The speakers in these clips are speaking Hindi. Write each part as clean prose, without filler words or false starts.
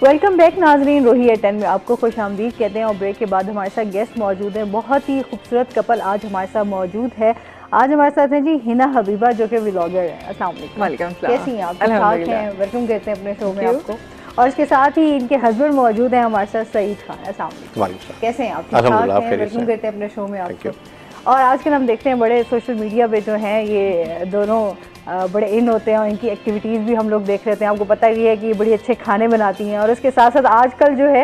वेलकम बैक नाजरीन, रोही एट 10 में आपको खुश आमदीद कहते हैं। और ब्रेक के बाद हमारे साथ गेस्ट मौजूद हैं। बहुत ही खूबसूरत कपल आज हमारे साथ मौजूद है। आज हमारे साथ हैं जी हिना हबीबा जो कि व्लॉगर हैं। अस्सलाम वालेकुम, कैसी हैं आप? ठीक हैं, वेलकम कहते हैं अपने शो में आपको। और इसके साथ ही इनके हस्बैंड मौजूद हैं हमारे साथ, सईद खान। अस्सलाम वालेकुम, कैसे हैं आप? ठीक ठाक हैं, वेलकम कहते हैं अपने शो में आपको। और आजकल हम देखते हैं बड़े सोशल मीडिया पे जो हैं ये दोनों बड़े इन होते हैं और इनकी एक्टिविटीज़ भी हम लोग देख लेते हैं। आपको पता ही है कि ये बड़ी अच्छे खाने बनाती हैं और इसके साथ साथ आजकल जो है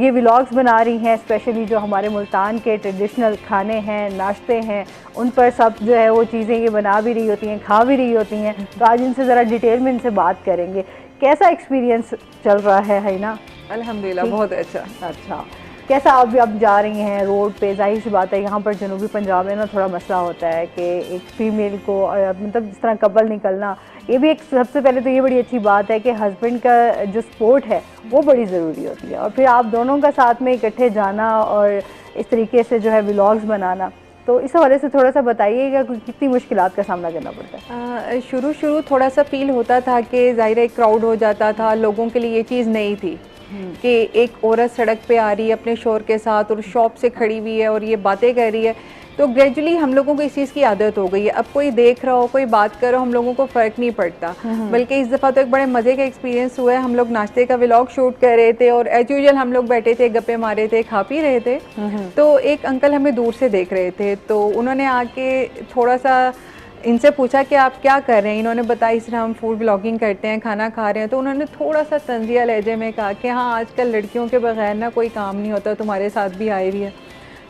ये व्लॉग्स बना रही हैं, स्पेशली जो हमारे मुल्तान के ट्रेडिशनल खाने हैं, नाश्ते हैं, उन पर सब जो है वो चीज़ें ये बना भी रही होती हैं, खा भी रही होती हैं। तो आज इनसे ज़रा डिटेल में इनसे बात करेंगे। कैसा एक्सपीरियंस चल रहा है ना? अल्हम्दुलिल्लाह बहुत अच्छा। कैसा आप जा रही हैं रोड पे? जाहिर सी बात है यहाँ पर जनूबी पंजाब में ना थोड़ा मसला होता है कि एक फ़ीमेल को मतलब जिस तरह कपल निकलना, ये भी एक सबसे पहले तो ये बड़ी अच्छी बात है कि हस्बैंड का जो सपोर्ट है वो बड़ी ज़रूरी होती है। और फिर आप दोनों का साथ में इकट्ठे जाना और इस तरीके से जो है व्लॉग्स बनाना, तो इस हवाले से थोड़ा सा बताइएगा कितनी मुश्किलात का सामना करना पड़ता है? शुरू थोड़ा सा फील होता था कि ज़ाहिर एक क्राउड हो जाता था, लोगों के लिए ये चीज़ नई थी कि एक औरत सड़क पे आ रही है अपने शोहर के साथ और शॉप से खड़ी हुई है और ये बातें कर रही है। तो ग्रेजुअली हम लोगों को इस चीज़ की आदत हो गई है। अब कोई देख रहा हो, कोई बात कर रहा हो, हम लोगों को फ़र्क नहीं पड़ता। बल्कि इस दफ़ा तो एक बड़े मज़े का एक्सपीरियंस हुआ है। हम लोग नाश्ते का व्लॉग शूट कर रहे थे और एज यूजुअल हम लोग बैठे थे, गप्पे मारे थे, खा पी रहे थे। तो एक अंकल हमें दूर से देख रहे थे, तो उन्होंने आके थोड़ा सा इनसे पूछा कि आप क्या कर रहे हैं। इन्होंने बताया इस तरह हम फूड ब्लॉगिंग करते हैं, खाना खा रहे हैं। तो उन्होंने थोड़ा सा तंजिया लहजे में कहा कि हाँ आजकल लड़कियों के बगैर ना कोई काम नहीं होता, तुम्हारे साथ भी आई हुई है।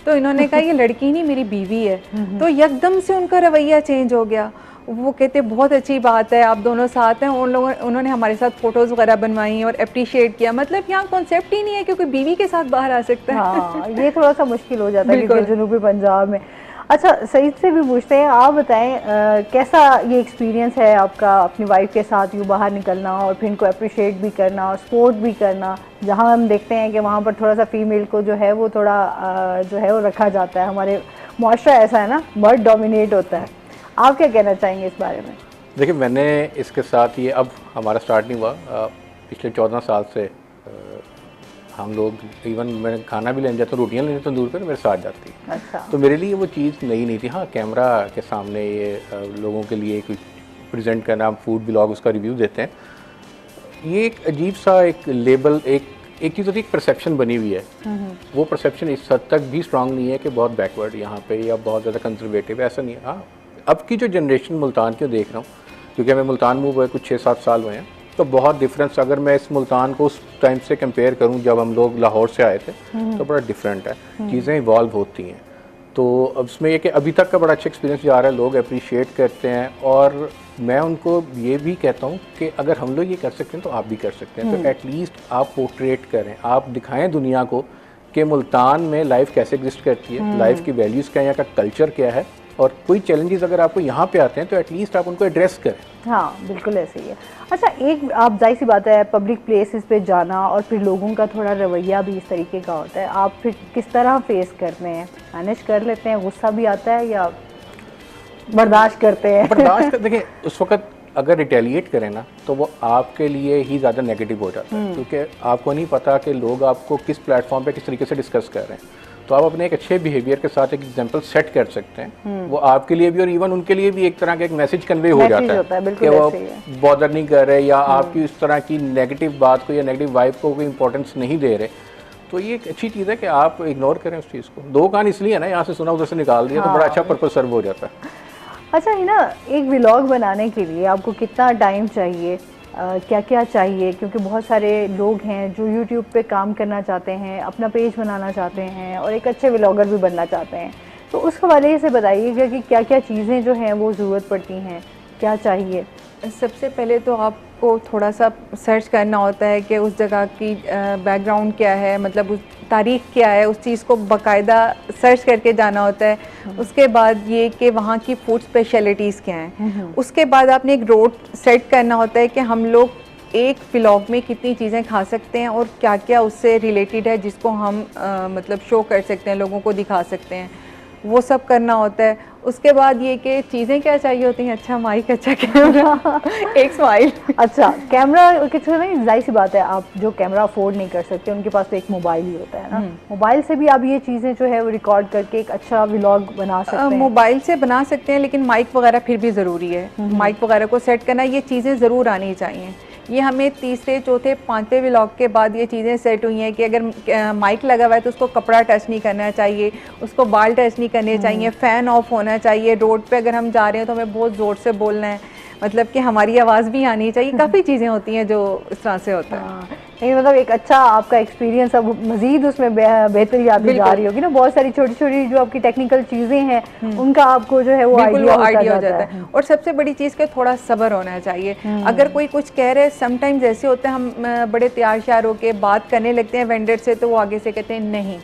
तो इन्होंने कहा ये लड़की नहीं मेरी बीवी है। तो यकदम से उनका रवैया चेंज हो गया। वो कहते बहुत अच्छी बात है, आप दोनों साथ हैं। उन्होंने हमारे साथ फ़ोटोज़ वगैरह बनवाई और अप्रिशिएट किया। मतलब यहाँ कॉन्सेप्ट ही नहीं है क्योंकि बीवी के साथ बाहर आ सकता है। हाँ, ये थोड़ा सा मुश्किल हो जाता है क्योंकि जनूबी पंजाब में। अच्छा, सईद से भी पूछते हैं, आप बताएं कैसा ये एक्सपीरियंस है आपका अपनी वाइफ के साथ यूँ बाहर निकलना और फिर इनको अप्रिशिएट भी करना और सपोर्ट भी करना, जहाँ हम देखते हैं कि वहाँ पर थोड़ा सा फीमेल को जो है वो थोड़ा जो है वो रखा जाता है। हमारे मुआशरा ऐसा है ना, मर्द डोमिनेट होता है। आप क्या कहना चाहेंगे इस बारे में? देखिए, मैंने इसके साथ ये अब हमारा स्टार्ट नहीं हुआ, पिछले 14 साल से हम लोग इवन मैं खाना भी लेने जाता हूँ, रोटियाँ लेने तंदूर पर मेरे साथ जाती है। अच्छा। तो मेरे लिए वो चीज़ नई नहीं थी। हाँ, कैमरा के सामने ये लोगों के लिए कुछ प्रेजेंट करना, हम फूड ब्लॉग उसका रिव्यू देते हैं, ये एक अजीब सा एक लेबल, एक चीज़ होती है, एक परसेप्शन बनी हुई है। वो परसेप्शन इस हद तक भी स्ट्रांग नहीं है कि बहुत बैकवर्ड यहाँ पे या बहुत ज़्यादा कंजर्वेटिव, ऐसा नहीं है। हाँ, अब की जो जनरेशन मुल्तान की देख रहा हूँ, क्योंकि हमें मुल्तान मूव हुए कुछ 6-7 साल हुए हैं, तो बहुत डिफरेंस अगर मैं इस मुल्तान को उस टाइम से कंपेयर करूं जब हम लोग लाहौर से आए थे, तो बड़ा डिफरेंट है। चीज़ें इवॉल्व होती हैं। तो अब उसमें यह कि अभी तक का बड़ा अच्छा एक्सपीरियंस जा रहा है, लोग अप्रिशिएट करते हैं। और मैं उनको ये भी कहता हूँ कि अगर हम लोग ये कर सकते हैं तो आप भी कर सकते हैं। तो एटलीस्ट आप पोर्ट्रेट करें, आप दिखाएं दुनिया को कि मुल्तान में लाइफ कैसे एग्जिस्ट करती है, लाइफ की वैल्यूज़ क्या है, यहाँ का कल्चर क्या है, और कोई चैलेंजेस अगर आपको यहाँ पे आते हैं तो एटलीस्ट आप उनको एड्रेस करें। हाँ, बिल्कुल ऐसे ही है। अच्छा, एक आप जाहिर सी बात है पब्लिक प्लेसेस पे जाना और फिर लोगों का थोड़ा रवैया भी इस तरीके का होता है, आप फिर किस तरह फेस करते हैं? मैनेज कर लेते हैं? गुस्सा भी आता है या बर्दाश्त करते हैं? बर्दाश्त देखिए, उस वक्त अगर रिटेलिएट करें ना तो वो आपके लिए ही ज़्यादा नेगेटिव हो जाता है, क्योंकि आपको नहीं पता कि लोग आपको किस प्लेटफॉर्म पे किस तरीके से डिस्कस कर रहे हैं। तो आप अपने एक अच्छे बिहेवियर के साथ एक एग्जांपल सेट कर सकते हैं। वो आपके लिए भी और इवन उनके लिए भी एक तरह का एक मैसेज कन्वे हो जाता है कि वो बॉदर नहीं कर रहे या आपकी इस तरह की नेगेटिव बात को या नेगेटिव वाइब को कोई इंपॉर्टेंस नहीं दे रहे। तो ये एक अच्छी चीज़ है कि आप इग्नोर करें उस चीज़ को। दो कान इसलिए है ना, यहाँ से सुना उधर से निकाल दिया, तो बड़ा अच्छा पर्पस सर्व हो जाता है। अच्छा है ना, एक व्लॉग बनाने के लिए आपको कितना टाइम चाहिए, क्या क्या चाहिए? क्योंकि बहुत सारे लोग हैं जो यूट्यूब पे काम करना चाहते हैं, अपना पेज बनाना चाहते हैं और एक अच्छे व्लॉगर भी बनना चाहते हैं। तो उस हवाले से बताइएगा कि क्या क्या चीज़ें जो हैं वो ज़रूरत पड़ती हैं, क्या चाहिए? सबसे पहले तो आपको थोड़ा सा सर्च करना होता है कि उस जगह की बैकग्राउंड क्या है, मतलब उस तारीख़ क्या है, उस चीज़ को बाकायदा सर्च करके जाना होता है। उसके बाद ये कि वहाँ की फूड स्पेशलिटीज़ क्या हैं। उसके बाद आपने एक रोड सेट करना होता है कि हम लोग एक व्लॉग में कितनी चीज़ें खा सकते हैं और क्या क्या उससे रिलेटेड है जिसको हम मतलब शो कर सकते हैं, लोगों को दिखा सकते हैं, वो सब करना होता है। उसके बाद ये कि चीज़ें क्या चाहिए होती हैं, अच्छा माइक, अच्छा कैमरा, एक स्माइल। अच्छा, कैमरा किसी नहीं, जाहिर सी बात है आप जो कैमरा अफोर्ड नहीं कर सकते उनके पास तो एक मोबाइल ही होता है ना, मोबाइल से भी आप ये चीज़ें जो है वो रिकॉर्ड करके एक अच्छा व्लॉग बना सकते हैं। मोबाइल से बना सकते हैं, लेकिन माइक वगैरह फिर भी ज़रूरी है। माइक वगैरह को सेट करना, ये चीज़ें ज़रूर आनी चाहिए। ये हमें तीसरे चौथे पांचवें व्लॉग के बाद ये चीज़ें सेट हुई हैं कि अगर माइक लगा हुआ है तो उसको कपड़ा टच नहीं करना चाहिए, उसको बाल टच नहीं करने चाहिए, फ़ैन ऑफ होना चाहिए, रोड पे अगर हम जा रहे हैं तो हमें बहुत ज़ोर से बोलना है, मतलब कि हमारी आवाज़ भी आनी चाहिए। काफ़ी चीज़ें होती हैं जो इस तरह से होता है। नहीं मतलब एक अच्छा आपका एक्सपीरियंस अब मजीद उसमें बेहतरी आती जा रही होगी ना, बहुत सारी छोटी छोटी जो आपकी टेक्निकल चीज़ें हैं उनका आपको जो है वो आइडिया हो जाता है। और सबसे बड़ी चीज़ के थोड़ा सब्र होना चाहिए। अगर कोई कुछ कह रहे हैं, समटाइम्स ऐसे होते हैं हम बड़े तैयार श्यार होकर बात करने लगते हैं वेंडर से, तो वो आगे से कहते हैं नहीं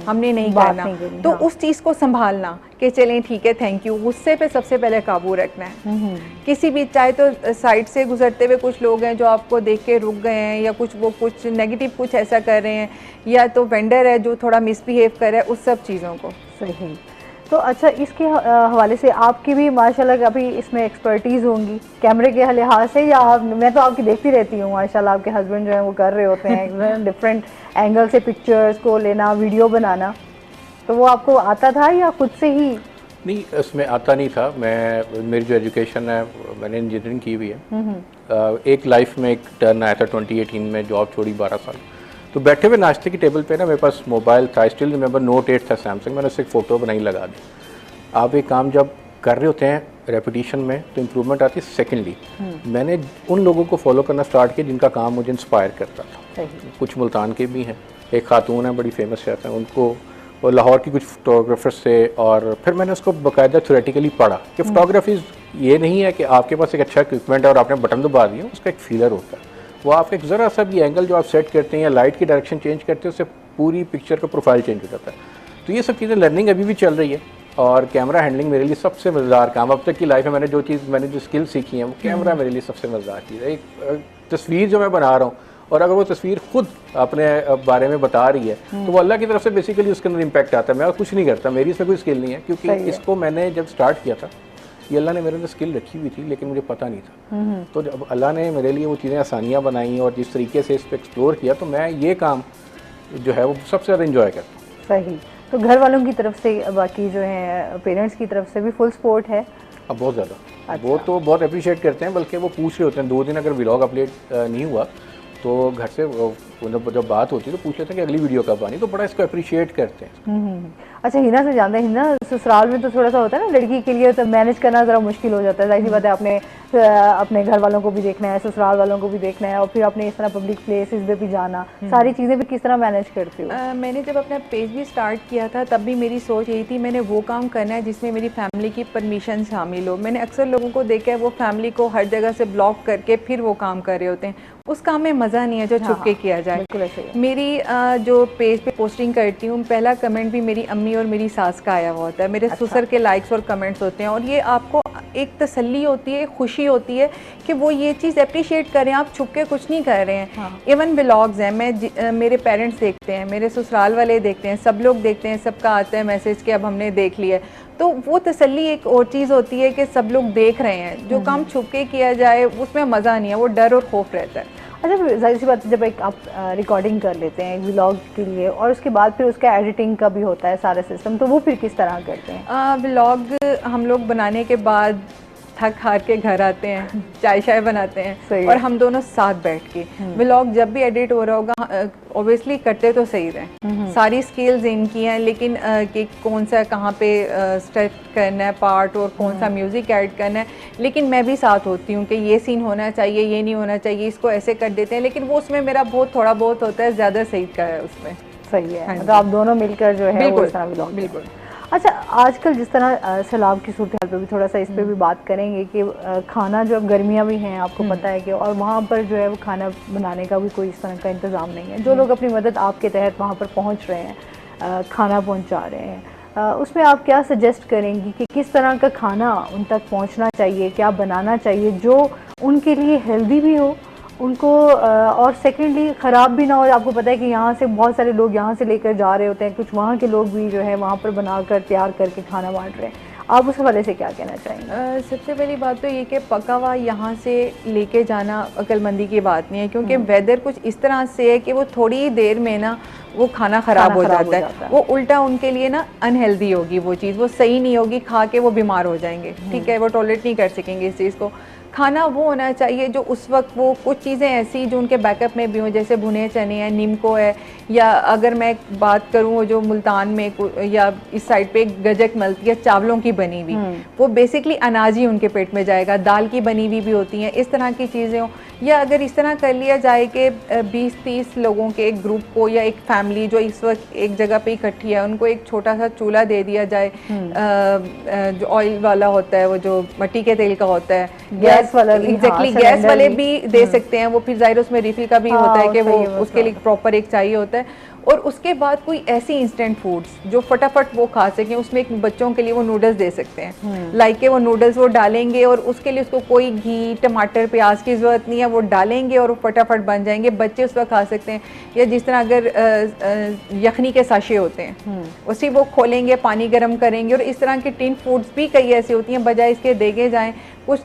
हमने नहीं करना, तो उस चीज़ को संभालना कि चलें ठीक है थैंक यू, गुस्से पे सबसे पहले काबू रखना है। किसी भी, चाहे तो साइड से गुजरते हुए कुछ लोग हैं जो आपको देख के रुक गए हैं, या कुछ वो कुछ नेगेटिव कुछ ऐसा कर रहे हैं, या तो वेंडर है जो थोड़ा मिसबिहेव कर रहा है, उस सब चीज़ों को। सही। तो अच्छा, इसके हवाले से आपकी भी माशाल्लाह अभी इसमें एक्सपर्टीज़ होंगी कैमरे के लिहाज से, या मैं तो आपकी देखती रहती हूँ माशाल्लाह, आपके हस्बैंड जो है वो कर रहे होते हैं डिफरेंट एंगल से पिक्चर्स को लेना, वीडियो बनाना, तो वो आपको आता था या खुद से ही? नहीं, इसमें आता नहीं था। मेरी जो एजुकेशन है मैंने इंजीनियरिंग की हुई है। एक लाइफ में एक टर्न आया था 2018 में, जॉब छोड़ी 12 साल, तो बैठे हुए नाश्ते की टेबल पे ना मेरे पास मोबाइल था, स्टिल रिमेंबर नोट 8 था सैमसंग, मैंने उससे एक फ़ोटो बनाई लगा दी। आप एक काम जब कर रहे होते हैं रेपिटेशन में तो इम्प्रूवमेंट आती है। सेकेंडली मैंने उन लोगों को फॉलो करना स्टार्ट किया जिनका काम मुझे इंस्पायर करता था। कुछ मुल्तान के भी हैं, एक खातून है बड़ी फेमस शेफ़ है, उनको, और लाहौर की कुछ फोटोग्राफर से, और फिर मैंने उसको बाकायदा थ्योरेटिकली पढ़ा कि फोटोग्राफी ये नहीं है कि आपके पास एक अच्छा इक्विपमेंट है और आपने बटन दबा दिया, उसका एक फीलर होता है, वो आपका एक ज़रा सा भी एंगल जो आप सेट करते हैं या लाइट की डायरेक्शन चेंज करते हैं उससे पूरी पिक्चर का प्रोफाइल चेंज हो जाता है। तो ये सब चीज़ें लर्निंग अभी भी चल रही है, और कैमरा हैंडलिंग मेरे लिए सबसे मज़ेदार काम अब तक की लाइफ में, मैंने जो स्किल सीखी है वो कैमरा मेरे लिए सबसे मज़ेदार चीज़ है। एक तस्वीर जो मैं बना रहा हूँ और अगर वो तस्वीर खुद अपने बारे में बता रही है तो वो अल्लाह की तरफ से बेसिकली उसके अंदर इम्पैक्ट आता है। मैं कुछ नहीं करता, मेरी इसमें कोई स्किल नहीं है, क्योंकि इसको मैंने जब स्टार्ट किया था ये अल्लाह ने मेरे अंदर स्किल रखी हुई थी लेकिन मुझे पता नहीं था। तो जब अल्लाह ने मेरे लिए वो चीज़ें आसानियाँ बनाई और जिस तरीके से इस पर एक्सप्लोर किया, तो मैं ये काम जो है वो सबसे ज़्यादा इंजॉय करता हूँ। सही। तो घर वालों की तरफ से, बाकी जो है पेरेंट्स की तरफ से भी फुल सपोर्ट है? अब बहुत ज़्यादा। अच्छा। वो तो बहुत अप्रिशिएट करते हैं, बल्कि वो पूछ रहे होते हैं 2 दिन अगर व्लॉग अपलोड नहीं हुआ तो घर से जब बात होती है तो पूछ लेते हैं कि अगली वीडियो कब आनी, तो बड़ा इसको अप्रिशिएट करते हैं। अच्छा, हिना से जानते हैं, हिना ससुराल में तो थोड़ा सा होता है ना लड़की के लिए, तो मैनेज करना ज़रा मुश्किल हो जाता है, जाहिर सी बात है अपने घर वालों को भी देखना है, ससुराल वालों को भी देखना है, और फिर अपने इस तरह पब्लिक प्लेसेस पे भी जाना, सारी चीज़ें भी किस तरह मैनेज करती हो? मैंने जब अपना पेज भी स्टार्ट किया था तब भी मेरी सोच यही थी, मैंने वो काम करना है जिसमें मेरी फैमिली की परमिशन शामिल हो। मैंने अक्सर लोगों को देखा है वो फैमिली को हर जगह से ब्लॉक करके फिर वो काम कर रहे होते हैं, उस काम में मज़ा नहीं है जो छुप के किया जाए। मेरी जो पेज पे पोस्टिंग करती हूँ, पहला कमेंट भी मेरी अम्मी और मेरी सास का आया हुआ होता है, मेरे ससुर के लाइक्स और कमेंट्स होते हैं, और ये आपको एक तसल्ली होती है, खुशी होती है कि वो ये चीज़ अप्रिशिएट करें, आप छुप के कुछ नहीं कर रहे हैं। इवन व्लॉग्स हैं, मेरे पेरेंट्स देखते हैं, मेरे ससुराल वाले देखते हैं, सब लोग देखते हैं, सबका आता है मैसेज कि अब हमने देख लिया, तो वो तसल्ली एक और चीज़ होती है कि सब लोग देख रहे हैं। जो काम छुप के किया जाए उसमें मज़ा नहीं है, वो डर और खौफ रहता है। अच्छा, जाहिर सी बात है जब एक आप रिकॉर्डिंग कर लेते हैं व्लॉग के लिए और उसके बाद फिर उसका एडिटिंग का भी होता है सारा सिस्टम, तो वो फिर किस तरह करते हैं? व्लॉग हम लोग बनाने के बाद थक हार के घर आते हैं, चाय शाय बनाते हैं और हम दोनों साथ बैठ के व्लॉग जब भी एडिट हो रहा होगा, ऑब्वियसली करते तो सही रहे, सारी स्किल्स इनकी हैं, लेकिन कि कौन सा कहाँ पे स्टेप करना है पार्ट और कौन सा म्यूज़िक ऐड करना है, लेकिन मैं भी साथ होती हूँ कि ये सीन होना चाहिए, ये नहीं होना चाहिए, इसको ऐसे कर देते हैं, लेकिन वो उसमें मेरा बहुत थोड़ा बहुत होता है, ज़्यादा सही का है उसमें। सही है, मतलब आप दोनों मिलकर जो है वो इस तरह व्लॉग। बिल्कुल। अच्छा, आजकल जिस तरह सैलाब की सूरत हाल पे भी थोड़ा सा इस पे भी बात करेंगे कि खाना जो, अब गर्मियाँ भी हैं आपको पता है कि, और वहाँ पर जो है वो खाना बनाने का भी कोई इस तरह का इंतज़ाम नहीं है। जो लोग अपनी मदद आपके तहत वहाँ पर पहुँच रहे हैं, खाना पहुँचा रहे हैं, उसमें आप क्या सजेस्ट करेंगी कि किस तरह का खाना उन तक पहुँचना चाहिए, क्या बनाना चाहिए जो उनके लिए हेल्दी भी हो उनको, और सेकेंडली ख़राब भी ना हो? आपको पता है कि यहाँ से बहुत सारे लोग यहाँ से लेकर जा रहे होते हैं, कुछ वहाँ के लोग भी जो है वहाँ पर बनाकर तैयार करके खाना बांट रहे हैं। आप उस हवाले से क्या कहना चाहेंगे? सबसे पहली बात तो ये कि पका हुआ यहाँ से लेके जाना अक्लमंदी की बात नहीं है, क्योंकि वेदर कुछ इस तरह से है कि वो थोड़ी देर में ना वो खाना ख़राब हो जाता है। वो उल्टा उनके लिए ना अनहेल्दी होगी वो चीज़, वो सही नहीं होगी, खा के वो बीमार हो जाएंगे, ठीक है, वो टॉलरेट नहीं कर सकेंगे इस चीज़ को। खाना वो होना चाहिए जो उस वक्त, वो कुछ चीज़ें ऐसी जो उनके बैकअप में भी हों, जैसे भुने चने हैं, नीमको है, या अगर मैं बात करूँ वो जो मुल्तान में या इस साइड पे गजक मिलती है चावलों की बनी हुई, वो बेसिकली अनाज ही उनके पेट में जाएगा, दाल की बनी हुई भी होती हैं, इस तरह की चीज़ें हों। या अगर इस तरह कर लिया जाए कि 20-30 लोगों के एक ग्रुप को या एक फैमिली जो इस वक्त एक जगह पे इकट्ठी है, उनको एक छोटा सा चूल्हा दे दिया जाए, जो ऑयल वाला होता है, वो जो मिट्टी के तेल का होता है, गैस वाला, एग्जैक्टली गैस वाले भी दे सकते हैं वो, फिर जाहिर उसमें रिफिल का भी होता है कि वो उसके लिए प्रॉपर एक चाहिए होता है। और उसके बाद कोई ऐसी इंस्टेंट फूड्स जो फटाफट वो खा सकें, उसमें एक बच्चों के लिए वो नूडल्स दे सकते हैं, लाइक के वो नूडल्स वो डालेंगे और उसके लिए उसको कोई घी टमाटर प्याज की ज़रूरत नहीं है, वो डालेंगे और वो फटाफट बन जाएंगे, बच्चे उस वक्त खा सकते हैं। या जिस तरह अगर यखनी के साशे होते हैं, उसी वो खोलेंगे, पानी गर्म करेंगे, और इस तरह की टिन फूड्स भी कई ऐसी होती हैं, बजाय इसके देखे जाएँ कुछ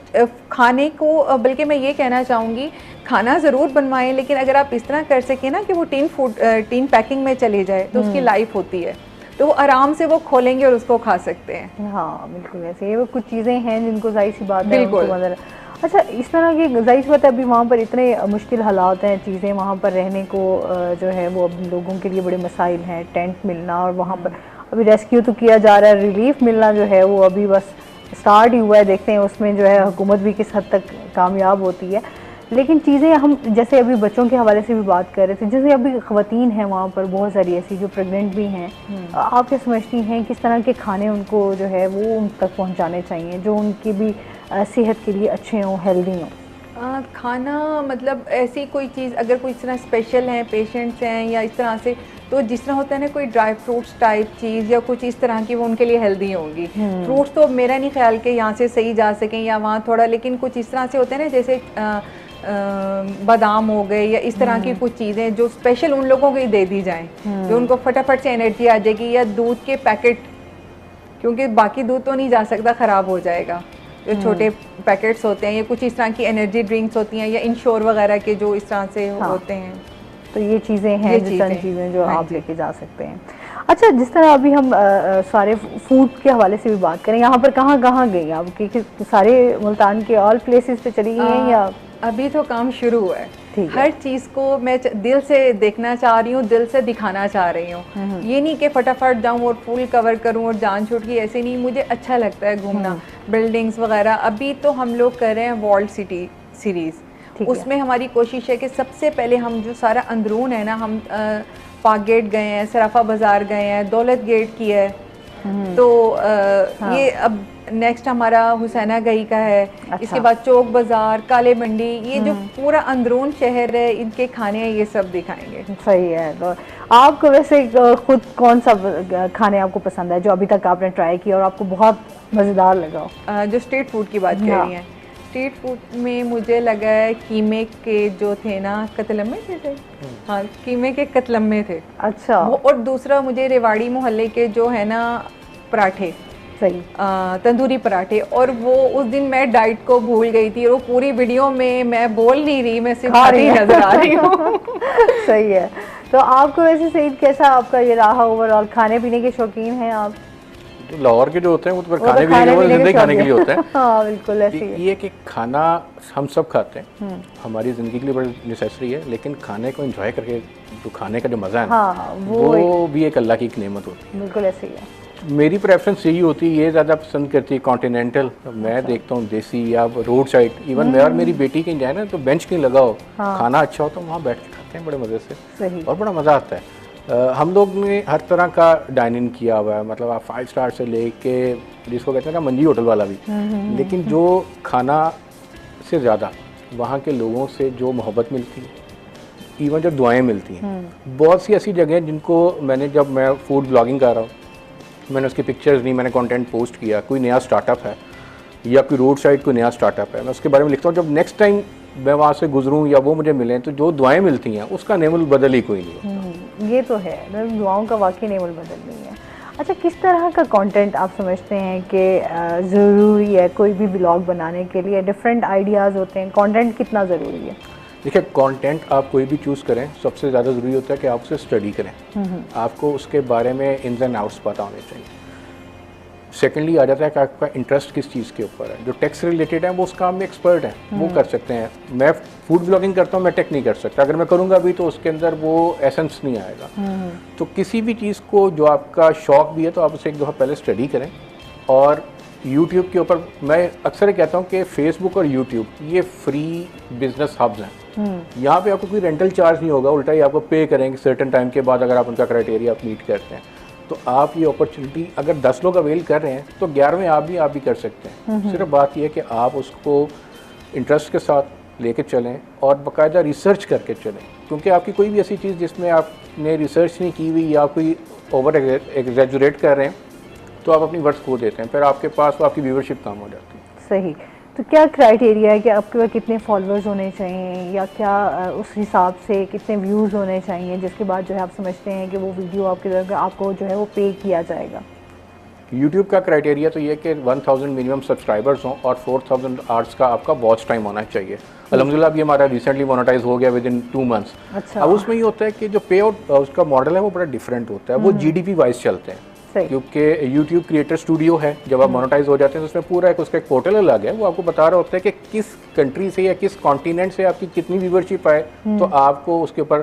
खाने को। बल्कि मैं ये कहना चाहूँगी, खाना ज़रूर बनवाएं, लेकिन अगर आप इस तरह कर सकें ना कि वो टीन पैकिंग में चले जाए, तो उसकी लाइफ होती है, तो वो आराम से वो खोलेंगे और उसको खा सकते हैं। हाँ बिल्कुल ऐसे ही, वो कुछ चीज़ें हैं जिनको जाहिर सी बात है बिल्कुल। अच्छा, इस तरह की जाहिर सी बात है, अभी वहाँ पर इतने मुश्किल हालात हैं, चीज़ें वहाँ पर रहने को जो है वो अब लोगों के लिए बड़े मसाइल हैं, टेंट मिलना, और वहाँ पर अभी रेस्क्यू तो किया जा रहा है, रिलीफ मिलना जो है वो अभी बस स्टार्ट ही हुआ है, देखते हैं उसमें जो है हुकूमत भी किस हद तक कामयाब होती है। लेकिन चीज़ें हम जैसे अभी बच्चों के हवाले से भी बात कर रहे थे, जैसे अभी ख़वातीन हैं वहाँ पर बहुत सारी ऐसी जो प्रेग्नेंट भी हैं, आप क्या समझती हैं किस तरह के खाने उनको जो है वो उन तक पहुँचाने चाहिए जो उनकी भी सेहत के लिए अच्छे हों, हेल्दी हों? खाना मतलब ऐसी कोई चीज़ अगर कोई इस तरह स्पेशल हैं, पेशेंट्स हैं या इस तरह से, तो जिस तरह होता है ना कोई ड्राई फ्रूट्स टाइप चीज़ या कुछ इस तरह की, वो उनके लिए हेल्दी होंगी। फ्रूट्स तो मेरा नहीं ख्याल कि यहाँ से सही जा सकें या वहाँ थोड़ा, लेकिन कुछ इस तरह से होते हैं ना, जैसे बादाम हो गए या इस तरह की कुछ चीज़ें जो स्पेशल उन लोगों को ही दे दी जाएं, जो उनको फटाफट से एनर्जी आ जाएगी। या दूध के पैकेट, क्योंकि बाकी दूध तो नहीं जा सकता, ख़राब हो जाएगा, जो छोटे पैकेट्स होते हैं, या कुछ इस तरह की एनर्जी ड्रिंक्स होती हैं, या इंश्योर वगैरह के जो इस तरह से होते हैं, तो ये चीज़ें हैं, चीज़ें जो आप लेके जा सकते हैं। अच्छा, जिस तरह अभी हम सारे फूड के हवाले से भी बात करें, यहाँ पर कहाँ कहाँ गई आप, क्योंकि सारे मुल्तान के ऑल प्लेसेस पे चली गई हैं या अभी तो काम शुरू हुआ है? हर चीज़ को मैं दिल से देखना चाह रही हूँ, दिल से दिखाना चाह रही हूँ। ये नहीं कि फटाफट जाऊँ और फुल कवर करूँ और जान छूट की, ऐसे नहीं। मुझे अच्छा लगता है घूमना, बिल्डिंग्स वगैरह। अभी तो हम लोग कर रहे हैं वर्ल्ड सिटी सीरीज़, उसमें हमारी कोशिश है कि सबसे पहले हम जो सारा अंदरून है ना, हम पाक गेट गए हैं, सराफा बाज़ार गए हैं, दौलत गेट की है, तो ये अब नेक्स्ट हमारा हुसैना गई का है। अच्छा। इसके बाद चौक बाज़ार, काले मंडी, ये जो पूरा अंदरून शहर है, इनके खाने ये सब दिखाएंगे। सही है। तो आपको वैसे खुद कौन सा खाने आपको पसंद है जो अभी तक आपने ट्राई किया और आपको बहुत मज़ेदार लगा? जो स्ट्रीट फूड की बात कर रही हैं, स्ट्रीट फूड में मुझे लगा है कीमे के जो थे ना, कतलम्मे थे। हाँ, कीमे के कतलम्मे थे। अच्छा। और दूसरा मुझे रेवाड़ी मोहल्ले के जो है ना पराठे, सही, तंदूरी पराठे। और वो उस दिन मैं डाइट को भूल गई थी, और वो पूरी वीडियो में मैं बोल नहीं रही, मैं सिर्फ खाती नजर आ रही हूँ। सही है। तो आपको वैसे सईद कैसा आपका ये रहा ओवरऑल? खाने पीने के शौकीन हैं आप? लाहौर के जो होते हैं वो तो खाने पीने खाने के लिए होते हैं। हाँ बिल्कुल ऐसे ही। ये कि खाना हम सब खाते हैं, हमारी ज़िंदगी के लिए बड़ी नेसेसरी है, लेकिन खाने को एंजॉय करके जो खाने का जो मज़ा है ना, वो भी एक अल्लाह की एक नेमत होती है। बिल्कुल ऐसे ही है। मेरी प्रेफरेंस यही होती है, ये ज़्यादा पसंद करती है कॉन्टिनेंटल। मैं देखता हूँ देसी या रोड साइड, इवन मैं और मेरी बेटी कहीं जाए ना तो बेंच कहीं लगा हो, खाना अच्छा हो तो वहाँ बैठ के खाते हैं बड़े मज़े से, और बड़ा मज़ा आता है। हम लोग ने हर तरह का डाइन इन किया हुआ है, मतलब आप 5 स्टार से लेके जिसको कहते हैं ना मंजी होटल वाला भी, लेकिन जो खाना से ज़्यादा वहाँ के लोगों से जो मोहब्बत मिलती है, इवन जो दुआएं मिलती हैं। बहुत सी ऐसी जगह हैं जिनको मैंने, जब मैं फूड ब्लॉगिंग कर रहा हूँ, मैंने उसकी पिक्चर्स नहीं, मैंने कंटेंट पोस्ट किया, कोई नया स्टार्टअप है या कोई रोड साइड कोई नया स्टार्टअप है, मैं उसके बारे में लिखता हूँ। जब नेक्स्ट टाइम मैं वहाँ से गुजरूँ या वो मुझे मिलें, तो जो दुआएं मिलती हैं उसका नेमुल बदल ही कोई नहीं होता। ये तो है, दुआओं का वाकई नेमुल बदल नहीं है। अच्छा, किस तरह का कंटेंट आप समझते हैं कि ज़रूरी है कोई भी ब्लॉग बनाने के लिए? डिफरेंट आइडियाज़ होते हैं, कंटेंट कितना ज़रूरी है? देखिए, कंटेंट आप कोई भी चूज़ करें, सबसे ज़्यादा ज़रूरी होता है कि आप उसे स्टडी करें। आपको उसके बारे में इन्स एंड आउट्स पता होने चाहिए। सेकेंडली आ जाता है कि आपका इंटरेस्ट किस चीज़ के ऊपर है। जो टेक से रिलेटेड है वो उस काम में एक्सपर्ट है, वो कर सकते हैं। मैं फूड ब्लॉगिंग करता हूँ, मैं टेक नहीं कर सकता। अगर मैं करूँगा भी तो उसके अंदर वो एसेंस नहीं आएगा। तो किसी भी चीज़ को जो आपका शौक भी है तो आप उसे एक दफ़ा पहले स्टडी करें। और यूट्यूब के ऊपर मैं अक्सर कहता हूँ कि फेसबुक और यूट्यूब ये फ्री बिजनेस हब्स हैं। यहाँ पे आपको कोई रेंटल चार्ज नहीं होगा, उल्टा ही आपको पे करेंगे सर्टेन टाइम के बाद अगर आप उनका क्राइटेरिया मीट करते हैं। तो आप ये अपॉर्चुनिटी अगर 10 लोग अवेल कर रहे हैं तो 11वें आप भी कर सकते हैं। सिर्फ बात यह है कि आप उसको इंटरेस्ट के साथ लेके चलें और बाकायदा रिसर्च करके चलें, क्योंकि आपकी कोई भी ऐसी चीज़ जिसमें आपने रिसर्च नहीं की हुई या कोई ओवर एग्जैजुरेट कर रहे हैं तो आप अपनी वर्ड्स खो देते हैं, फिर आपके पास आपकी व्यूवरशिप कम हो जाती है। सही। तो क्या क्राइटेरिया है कि आपके पास कितने फॉलोअर्स होने चाहिए या क्या उस हिसाब से कितने व्यूज़ होने चाहिए जिसके बाद जो है आप समझते हैं कि वो वीडियो आपकी तरफ आपको जो है वो पे किया जाएगा? यूट्यूब का क्राइटेरिया तो ये है कि 1000 मिनिमम सब्सक्राइबर्स हों और 4000 आवर्स का आपका वॉच टाइम होना चाहिए। अल्हम्दुलिल्लाह अभी हमारा रिसेंटली मोनेटाइज हो गया विद इन 2 मंथ्स। अच्छा। अब उसमें ये होता है कि जो पे आउट उसका मॉडल है वो बड़ा डिफरेंट होता है, वो जीडीपी वाइज चलते हैं। क्योंकि यूट्यूब क्रिएटर स्टूडियो है, जब आप मोनेटाइज हो जाते हैं तो उसमें पूरा उसका एक पोर्टल अलग है, वो आपको बता रहा होता है कि किस कंट्री से या किस कॉन्टिनेंट से आपकी कितनी व्यूवरशिप आए तो आपको उसके ऊपर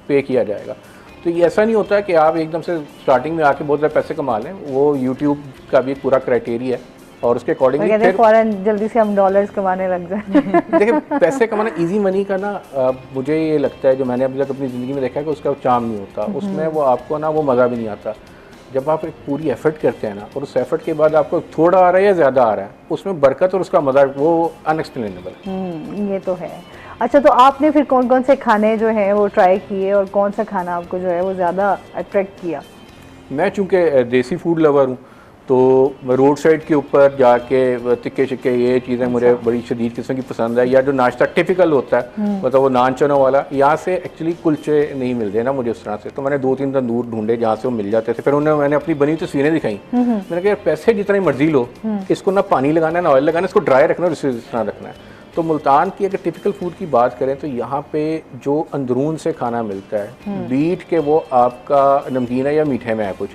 पे किया जाएगा। तो ये ऐसा नहीं होता है कि आप एकदम से स्टार्टिंग में आके बहुत ज़्यादा पैसे कमा लें, वो यूट्यूब का भी पूरा क्राइटेरिया है और उसके अकॉर्डिंगली फिर फौरन जल्दी से हम डॉलर्स कमाने लग जाए। देखिए, पैसे कमाना इजी मनी का ना मुझे ये लगता है, जो मैंने अभी तक अपनी ज़िंदगी में देखा है कि उसका चार्म नहीं होता, उसमें वो आपको ना वो मज़ा भी नहीं आता। जब आप एक पूरी एफर्ट करते हैं ना और उस एफर्ट के बाद आपको थोड़ा आ रहा है या ज़्यादा आ रहा है, उसमें बरकत और उसका मज़ा वो अनएक्सप्लेनेबल है। ये तो है। अच्छा, तो आपने फिर कौन कौन से खाने जो हैं वो ट्राई किए और कौन सा खाना आपको जो है वो ज़्यादा अट्रैक्ट किया? मैं चूँकि देसी फूड लवर हूँ तो रोड साइड के ऊपर जाके तिक्के शिक्के ये चीज़ें मुझे बड़ी शदीद किस्म की पसंद है, या जो नाश्ता टिपिकल होता है मतलब वो नान चनों वाला। यहाँ से एक्चुअली कुलचे नहीं मिलते ना मुझे उस तरह से, तो मैंने 2-3 तंदूर ढूंढे जहाँ से वो मिल जाते थे। फिर मैंने अपनी बनी तस्वीरें दिखाई, मैंने कहा यार पैसे जितनी मर्जी लो, इसको ना पानी लगाना है ना ऑयल लगाना है, इसको ड्राई रखना है, इस तरह रखना है। तो मुल्तान की अगर टिपिकल फूड की बात करें तो यहाँ पे जो अंदरून से खाना मिलता है, बीट के वो आपका नमकीन है या मीठे में है कुछ,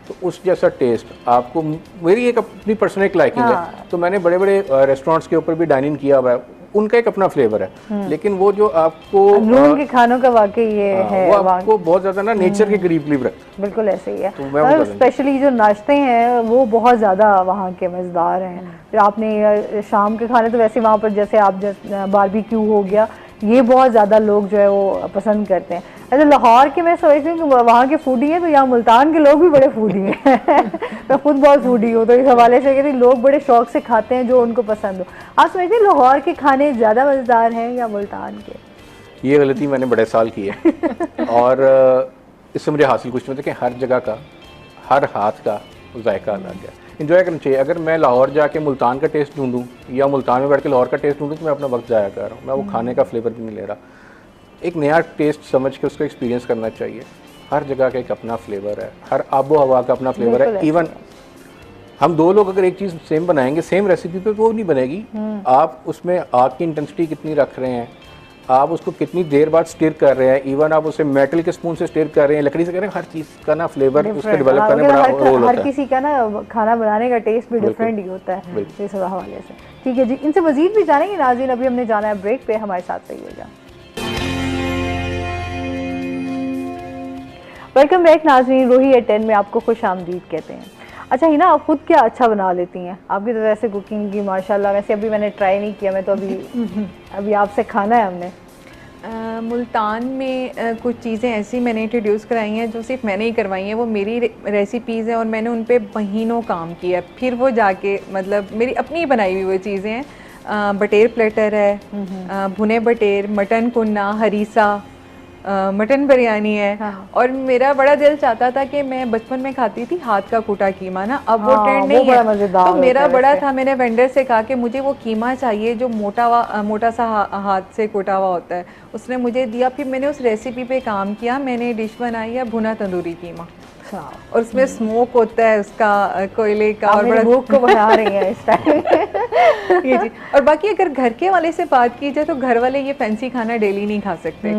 तो उस जैसा टेस्ट आपको, मेरी एक अपनी पर्सनल एक लाइकिंग है। तो मैंने बड़े बड़े रेस्टोरेंट्स के ऊपर भी डाइन इन किया हुआ है, उनका एक अपना फ्लेवर है, लेकिन वो जो आपको अंदरून के खानों का वाकई ये है, वो आपको बहुत ज़्यादा ना नेचर के करीब रखता है। बिल्कुल ऐसे ही है। तो स्पेशली जो नाश्ते हैं वो बहुत ज़्यादा वहाँ के मज़ेदार हैं। फिर आपने शाम के खाने तो वैसे वहाँ पर जैसे आप बारबेक्यू हो गया, ये बहुत ज़्यादा लोग जो है वो पसंद करते हैं। ऐसे लाहौर के मैं सोच रही हूँ कि वहाँ के फूडी हैं, तो यहाँ मुल्तान के लोग भी बड़े फूडी हैं। मैं खुद बहुत फूडी हूँ, तो इस हवाले से कहती लोग बड़े शौक से खाते हैं जो उनको पसंद हो। आप समझते हैं लाहौर के खाने ज़्यादा मज़ेदार हैं या मुल्तान के? ये गलती मैंने बड़े साल की है और इससे मुझे हासिल कुछ नहीं, देखिए हर जगह का हर हाथ का जायका अलग है, इंजॉय करना चाहिए। अगर मैं लाहौर जाके मुल्तान का टेस्ट ढूंढूं या मुल्तान में बैठ के लाहौर का टेस्ट ढूंढूं तो मैं अपना वक्त ज़ाया कर रहा हूँ, मैं वो खाने का फ्लेवर भी नहीं ले रहा। एक नया टेस्ट समझ के उसको एक्सपीरियंस करना चाहिए। हर जगह का एक अपना फ्लेवर है, हर आबो हवा का अपना फ्लेवर है। इवन हम 2 लोग अगर एक चीज़ सेम बनाएंगे सेम रेसिपी पे, वो नहीं बनेगी। आप उसमें आग की इंटेंसिटी कितनी रख रहे हैं, आप उसको कितनी देर बाद स्टिर कर रहे हैं, इवन आप उसे मेटल के स्पून से स्टिर कर रहे हैं, लकड़ी से कर रहे हैं, हर चीज़ का ना फ्लेवर उसका डेवलप करने में बड़ा रोल होता है। हर किसी का ना खाना बनाने का टेस्ट भी डिफरेंट ही होता है इस हवाले से। ठीक है जी, इनसे मजीद भी जानेंगे नाज़रीन, अभी हमने जाना है ब्रेक पे, हमारे साथ रहिएगा। वेलकम बैक नाज़रीन, रोही एट 10 में आपको खुश आमदीद कहते हैं। अच्छा हिना, आप खुद क्या अच्छा बना लेती हैं? आपकी तो वैसे कुकिंग की माशाल्लाह, वैसे अभी मैंने ट्राई नहीं किया, मैं तो अभी आपसे खाना है हमने। मुल्तान में कुछ चीज़ें ऐसी मैंने इंट्रोड्यूस कराई हैं जो सिर्फ मैंने ही करवाई हैं, वो मेरी रेसिपीज़ हैं और मैंने उन पे महीनों काम किया, फिर वो जाके मतलब मेरी अपनी ही बनाई हुई वो चीज़ें हैं। बटेर प्लेटर है, भुने बटेर, मटन कुन्ना, हरीसा, मटन बिरयानी है। हाँ। और मेरा बड़ा दिल चाहता था कि मैं बचपन में खाती थी हाथ का कूटा कीमा ना, अब वो ट्रेंड नहीं है, तो मेरा बड़ा था, मैंने वेंडर से कहा कि मुझे वो कीमा चाहिए जो मोटा सा हाथ से कूटा हुआ होता है, उसने मुझे दिया। फिर मैंने उस रेसिपी पे काम किया, मैंने डिश बनाई है भुना तंदूरी कीमा। अच्छा, और उसमें स्मोक होता है उसका कोयले का, आप और मेरी बड़ा भूख को बढ़ा रही हैं इस टाइम। ये जी। और बाकी अगर घर के वाले से बात की जाए तो घर वाले ये फैंसी खाना डेली नहीं खा सकते।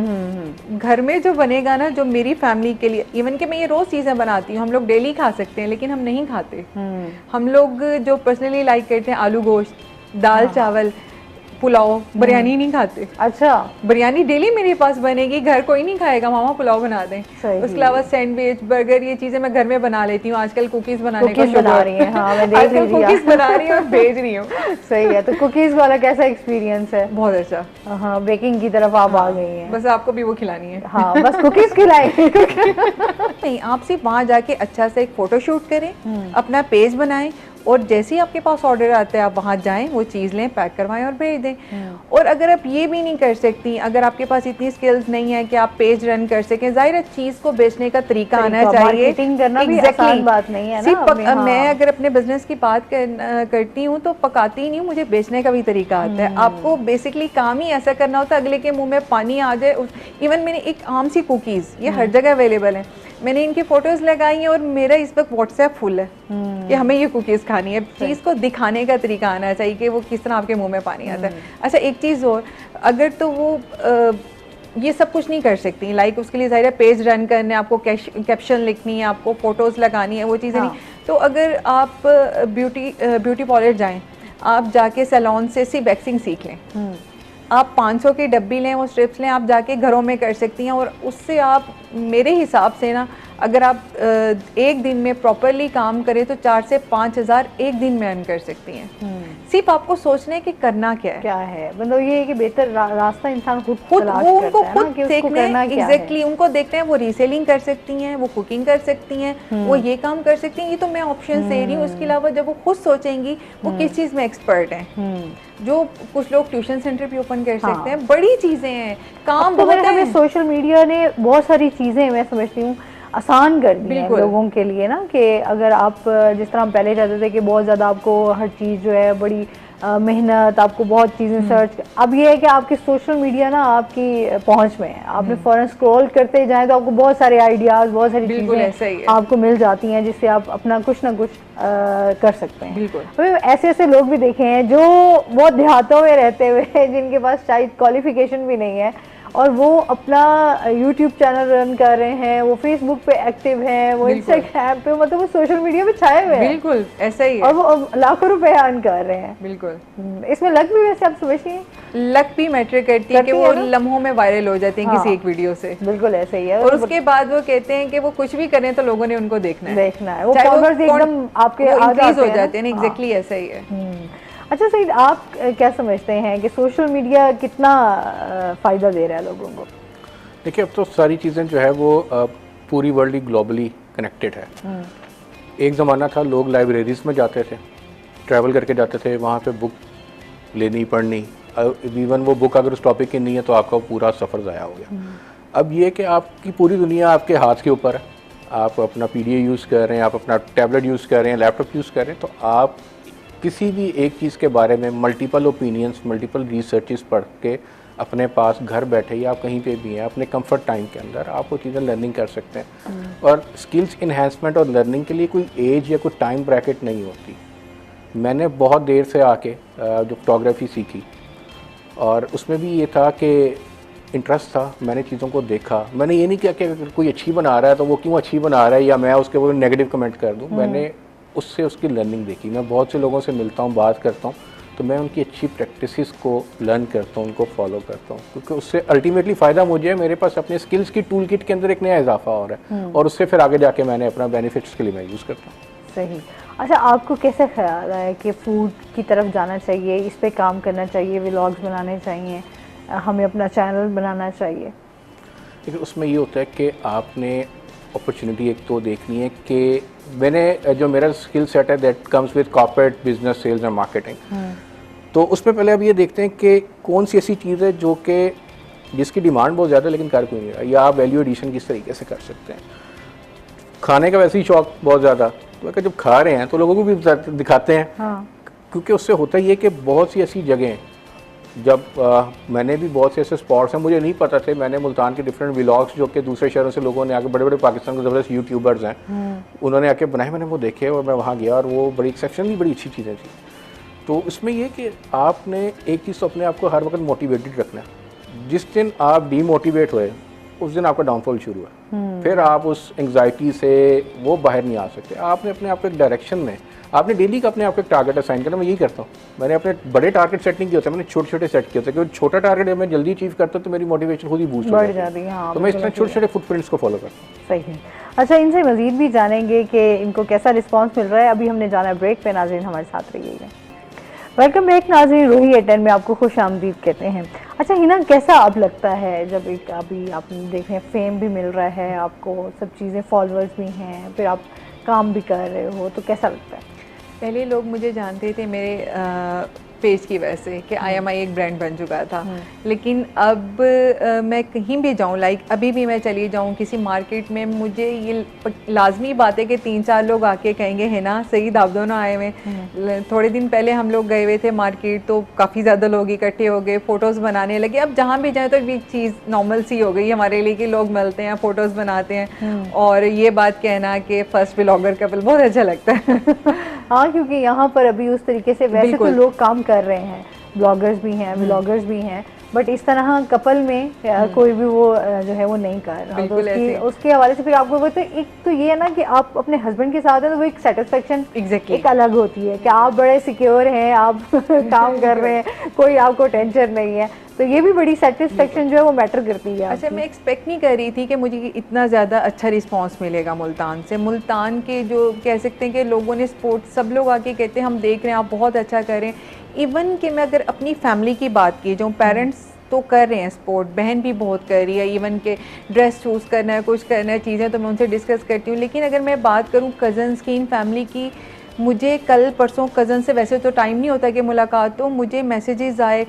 घर में जो बनेगा ना, जो मेरी फैमिली के लिए, इवन कि मैं ये रोज़ चीज़ें बनाती हूँ, हम लोग डेली खा सकते हैं, लेकिन हम नहीं खाते। हम लोग जो पर्सनली लाइक करते हैं आलू गोश्त, दाल चावल, पुलाव, बिरयानी नहीं खाते। अच्छा, बिरयानी डेली मेरे पास बनेगी, घर कोई नहीं खाएगा, मामा पुलाव बना दें। सही। उसके अलावा सैंडविच, बर्गर, ये चीज़ें मैं घर में बना लेती हूँ। आजकल कुकीज़ बनाने का कुकीज़ बना रही हैं, हाँ मैं देख रही आजकल थी कुकीज़ बना रही हूँ और भेज रही हूँ। सही है। तो कुकीज़ वाला कैसा एक्सपीरियंस है? बहुत अच्छा। हाँ, बेकिंग की तरफ आप आ गई हैं। बस आपको भी वो खिलानी है। हाँ, बस कुकीज़ खिलाएंगे। नहीं, आप सिर्फ वहाँ जाके अच्छा से एक फ़ोटो शूट करें, अपना पेज बनाएं, और जैसे ही आपके पास ऑर्डर आता है आप वहाँ जाएं, वो चीज़ लें, पैक करवाएं और भेज दें। और अगर आप ये भी नहीं कर सकती, अगर आपके पास इतनी स्किल्स नहीं है कि आप पेज रन कर सकें, जाहिर है चीज़ को बेचने का तरीका आना चाहिए। मार्केटिंग करना भी आसान बात नहीं है ना। मैं अगर अपने बिजनेस की बात करती हूँ तो पकाती ही नहीं हूँ, मुझे बेचने का भी तरीका आता है। आपको बेसिकली काम ही ऐसा करना होता है अगले के मुंह में पानी आ जाए। इवन मैंने एक आम सी कुकीज़, ये हर जगह अवेलेबल है, मैंने इनकी फ़ोटोज़ लगाई हैं और मेरा इस वक्त व्हाट्सएप फुल है कि हमें ये कुकीज़ खानी है। चीज़ को दिखाने का तरीका आना चाहिए कि वो किस तरह आपके मुंह में पानी आता है। अच्छा, एक चीज़ और, अगर तो वो ये सब कुछ नहीं कर सकती, लाइक उसके लिए ज़ाहिर है पेज रन करने, आपको कैप्शन लिखनी है, आपको फ़ोटोज़ लगानी है, वो चीज़ें नहीं। तो अगर आप ब्यूटी पार्लर जाएँ, आप जाके सैलून से सिर्फ वैक्सिंग सीख लें, आप 500 की डब्बी लें, वो स्ट्रिप्स लें, आप जाके घरों में कर सकती हैं। और उससे आप, मेरे हिसाब से ना, अगर आप एक दिन में प्रॉपरली काम करें तो 4 से 5 हज़ार एक दिन में अर्न कर सकती हैं। सिर्फ आपको सोचना है कि करना क्या है, मतलब ये है कि बेहतर रास्ता इंसान खुद वो तलाश उनको करता है खुद ना कि उसको देखना करना है। क्या है। एग्जैक्टली, उनको देखना है, वो रीसेलिंग कर सकती हैं, वो कुकिंग कर सकती हैं, वो ये काम कर सकती हैं। ये तो मैं ऑप्शन दे रही हूँ। उसके अलावा जब वो खुद सोचेंगी वो किस चीज़ में एक्सपर्ट हैं, जो कुछ लोग ट्यूशन सेंटर भी ओपन कर सकते हैं, बड़ी चीज़ें हैं, काम तो बहुत है। सोशल मीडिया ने बहुत सारी चीज़ें, मैं समझती हूँ, आसान कर दी है लोगों के लिए ना। कि अगर आप, जिस तरह हम पहले चाहते थे कि बहुत ज़्यादा आपको हर चीज़ जो है बड़ी मेहनत, आपको बहुत चीज़ें सर्च, अब ये है कि आपकी सोशल मीडिया ना आपकी पहुंच में है, आपने फ़ौरन स्क्रॉल करते जाएं तो आपको बहुत सारे आइडियाज़, बहुत सारी चीज़ें आपको मिल जाती हैं जिससे आप अपना कुछ ना कुछ कर सकते हैं। बिल्कुल। ऐसे ऐसे लोग भी देखे हैं जो बहुत देहातों में रहते हुए जिनके पास शायद क्वालिफिकेशन भी नहीं है, और वो अपना YouTube चैनल रन कर रहे हैं, वो Facebook पे एक्टिव हैं, वो इंस्टाग्राम पे, मतलब वो सोशल मीडिया पे छाए हुए हैं। बिल्कुल ऐसा ही है। और वो लाखों रुपए अर्न कर रहे हैं। बिल्कुल। इसमें लक भी, वैसे आप समझती हैं, लक भी मैटर करती है कि वो लम्हों में वायरल हो जाते हैं किसी एक वीडियो से। बिल्कुल ऐसा ही है। और उसके बाद वो कहते हैं कि वो कुछ भी करें तो लोगों ने उनको देखना है, वो फॉलोअर्स एकदम आपके इंक्रीज हो जाते हैं। एग्जैक्टली ऐसा ही है। अच्छा सईद, आप क्या समझते हैं कि सोशल मीडिया कितना फ़ायदा दे रहा है लोगों को? देखिए, अब तो सारी चीज़ें जो है वो पूरी वर्ल्ड ही ग्लोबली कनेक्टेड है। एक ज़माना था लोग लाइब्रेरीज़ में जाते थे, ट्रैवल करके जाते थे, वहाँ पे बुक लेनी पढ़नी, इवन वो बुक अगर उस टॉपिक की नहीं है तो आपका पूरा सफ़र ज़ाया हो गया। अब ये कि आपकी पूरी दुनिया आपके हाथ के ऊपर है, आप अपना PDA यूज़ कर रहे हैं, आप अपना टैबलेट यूज़ कर रहे हैं, लैपटॉप यूज़ कर रहे हैं, तो आप किसी भी एक चीज़ के बारे में मल्टीपल ओपिनियंस, मल्टीपल रिसर्चेस पढ़ के अपने पास घर बैठे ही आप कहीं पे भी हैं, अपने कंफर्ट टाइम के अंदर आप वो चीज़ें लर्निंग कर सकते हैं। और स्किल्स इन्हेंसमेंट और लर्निंग के लिए कोई एज या कोई टाइम ब्रैकेट नहीं होती। मैंने बहुत देर से आके जो फोटोग्राफी सीखी, और उसमें भी ये था कि इंटरेस्ट था, मैंने चीज़ों को देखा। मैंने ये नहीं किया कि अगर कोई अच्छी बना रहा है तो वो क्यों अच्छी बना रहा है या मैं उसके ऊपर नेगेटिव कमेंट कर दूँ। मैंने उससे उसकी लर्निंग देखी। मैं बहुत से लोगों से मिलता हूँ, बात करता हूँ, तो मैं उनकी अच्छी प्रैक्टिसेस को लर्न करता हूँ, उनको फॉलो करता हूँ, क्योंकि उससे अल्टीमेटली फ़ायदा मुझे है, मेरे पास अपने स्किल्स की टूल किट के अंदर एक नया इजाफा हो रहा है, और उससे फिर आगे जाके मैंने अपना बेनिफिट्स के लिए मैं यूज़ करता हूँ। सही। अच्छा, आपको कैसे ख्याल है कि फ़ूड की तरफ जाना चाहिए, इस पे काम करना चाहिए, व्लॉग्स बनाने चाहिए, हमें अपना चैनल बनाना चाहिए? देखिए, उसमें ये होता है कि आपने अपॉर्चुनिटी एक तो देखनी है कि मैंने जो मेरा स्किल सेट है that comes with corporate business, sales और मार्केटिंग। तो उसमें पहले अब ये देखते हैं कि कौन सी ऐसी चीज़ है जो कि जिसकी डिमांड बहुत ज़्यादा लेकिन कर कोई नहीं रहा, या आप वैल्यू एडिशन किस तरीके से कर सकते हैं। खाने का वैसे ही शौक बहुत ज़्यादा, तो अगर जब खा रहे हैं तो लोगों को भी दिखाते हैं। क्योंकि उससे होता ही है कि बहुत सी ऐसी जगह हैं जब मैंने भी बहुत से ऐसे स्पॉट्स हैं मुझे नहीं पता थे, मैंने मुल्तान के डिफरेंट व्लॉग्स जो कि दूसरे शहरों से लोगों ने आके, बड़े बड़े पाकिस्तान के ज़बरदस्त यूट्यूबर्स हैं उन्होंने आके बनाए, मैंने वो देखे और मैं वहाँ गया और वो बड़ी एक्सेप्शनली बड़ी अच्छी चीज़ें थी। तो इसमें ये कि आपने एक चीज़ तो अपने आप को हर वक्त मोटिवेटेड रखना है। जिस दिन आप डीमोटिवेट हुए उस दिन आपका डाउनफॉल शुरू है, फिर आप उस एंग्जाइटी से वो बाहर नहीं आ सकते। आपने अपने आप को एक डायरेक्शन में, आपने डेली का अपने आप को एक टारगेट असाइन करना। मैं यही करता हूँ, मैंने अपने बड़े टारगेट सेट नहीं किए होते, मैंने छोटे छोटे सेट किए होते, क्योंकि छोटा टारगेट मैं जल्दी अचीव करता हूँ तो मेरी मोटिवेशन खुद ही बूस्ट हो जाती है। हाँ, तो मैं इस तरह छोटे छोटे फुटप्रिंट्स को फॉलो करता हूँ। सही है। अच्छा, इनसे मजीद भी जानेंगे कि इनको कैसा रिस्पॉन्स मिल रहा है। अभी हमने जाना ब्रेक पे, नाज़रीन हमारे साथ रहिएगा। वेलकम बैक नाज़रीन, रूही A10 में आपको खुश आमदीद कहते हैं। अच्छा हिना, कैसा अब लगता है जब एक अभी आप देख रहे हैं फेम भी मिल रहा है आपको, सब चीज़ें, फॉलोअर्स भी हैं, फिर आप काम भी कर रहे हो, तो कैसा लगता है? पहले लोग मुझे जानते थे मेरे पेज की वजह से कि IMI एक ब्रांड बन चुका था, लेकिन अब मैं कहीं भी जाऊं, लाइक अभी भी मैं चली जाऊं किसी मार्केट में, मुझे ये लाजमी बात है कि 3-4 लोग आके कहेंगे है ना सईद आप दोनों आए हुए। थोड़े दिन पहले हम लोग गए हुए थे मार्केट, तो काफ़ी ज़्यादा लोग इकट्ठे हो गए, फ़ोटोज़ बनाने लगे। अब जहाँ भी जाएँ तो एक चीज़ नॉर्मल सी हो गई हमारे लिए कि लोग मिलते हैं, फ़ोटोज़ बनाते हैं, और ये बात कहना कि फ़र्स्ट व्लॉगर कपल बहुत अच्छा लगता है। हाँ, क्योंकि यहाँ पर अभी उस तरीके से वैसे तो लोग काम कर रहे हैं, ब्लॉगर्स भी हैं, व्लॉगर्स भी हैं, बट इस तरह कपल में कोई भी वो जो है वो नहीं कर रहा। तो उसके हवाले से फिर आपको वो, तो एक तो ये है ना कि आप अपने हस्बैंड के साथ हैं तो वो एक सेटिस्फेक्शन एक अलग होती है कि आप बड़े सिक्योर हैं, आप काम कर रहे हैं, कोई आपको टेंशन नहीं है, तो ये भी बड़ी सेटिस्फेक्शन जो है वो मैटर करती है। अच्छा, मैं एक्सपेक्ट नहीं कर रही थी कि मुझे इतना ज़्यादा अच्छा रिस्पांस मिलेगा मुल्तान से। मुल्तान के जो कह सकते हैं कि लोगों ने सपोर्ट, सब लोग आके कहते हैं हम देख रहे हैं आप बहुत अच्छा कर रहे हैं। इवन कि मैं अगर अपनी फैमिली की बात की, जो पेरेंट्स तो कर रहे हैं सपोर्ट, बहन भी बहुत कर रही है, इवन के ड्रेस चूज़ करना है, कुछ करना है, चीज़ें तो मैं उनसे डिस्कस करती हूँ। लेकिन अगर मैं बात करूँ कज़न्स की, इन फैमिली की, मुझे कल परसों कज़न से वैसे तो टाइम नहीं होता कि मुलाकात हो, मुझे मैसेजेस आए,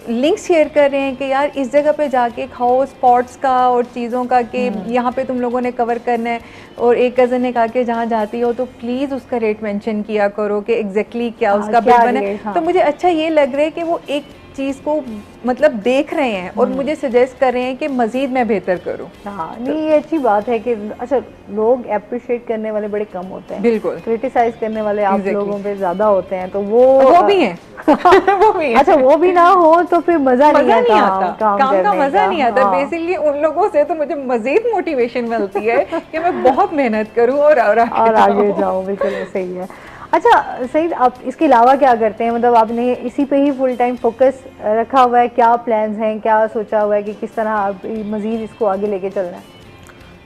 लिंक शेयर कर रहे हैं कि यार इस जगह पे जाके खाओ, स्पॉट्स का और चीज़ों का, कि यहाँ पे तुम लोगों ने कवर करना है। और एक कज़न ने कहा कि जहाँ जाती हो तो प्लीज़ उसका रेट मेंशन किया करो कि एग्जैक्टली क्या उसका बिल बने। तो मुझे अच्छा ये लग रहा है कि वो एक चीज़ को मतलब देख रहे हैं और मुझे सजेस्ट कर रहे हैं कि मज़ीद मैं बेहतर करूं। हाँ, नहीं ये अच्छी बात है कि अच्छा लोग अप्रिशिएट करने वाले बड़े कम होते हैं, बिल्कुल, क्रिटिसाइज करने वाले आप लोगों पे ज़्यादा होते हैं, तो वो भी हैं। वो भी हैं। अच्छा, वो भी ना हो तो फिर मज़ा नहीं आता, काम का मज़ा नहीं आता। बेसिकली उन लोगों से तो मुझे मज़ीद मोटिवेशन मिलती है कि मैं बहुत मेहनत करूँ और आगे जाऊँ। बिल्कुल सही है। अच्छा सईद, आप इसके अलावा क्या करते हैं? मतलब आपने इसी पे ही फुल टाइम फोकस रखा हुआ है? क्या प्लान्स हैं, क्या सोचा हुआ है कि किस तरह आप मज़ीद इसको आगे लेके चलना है?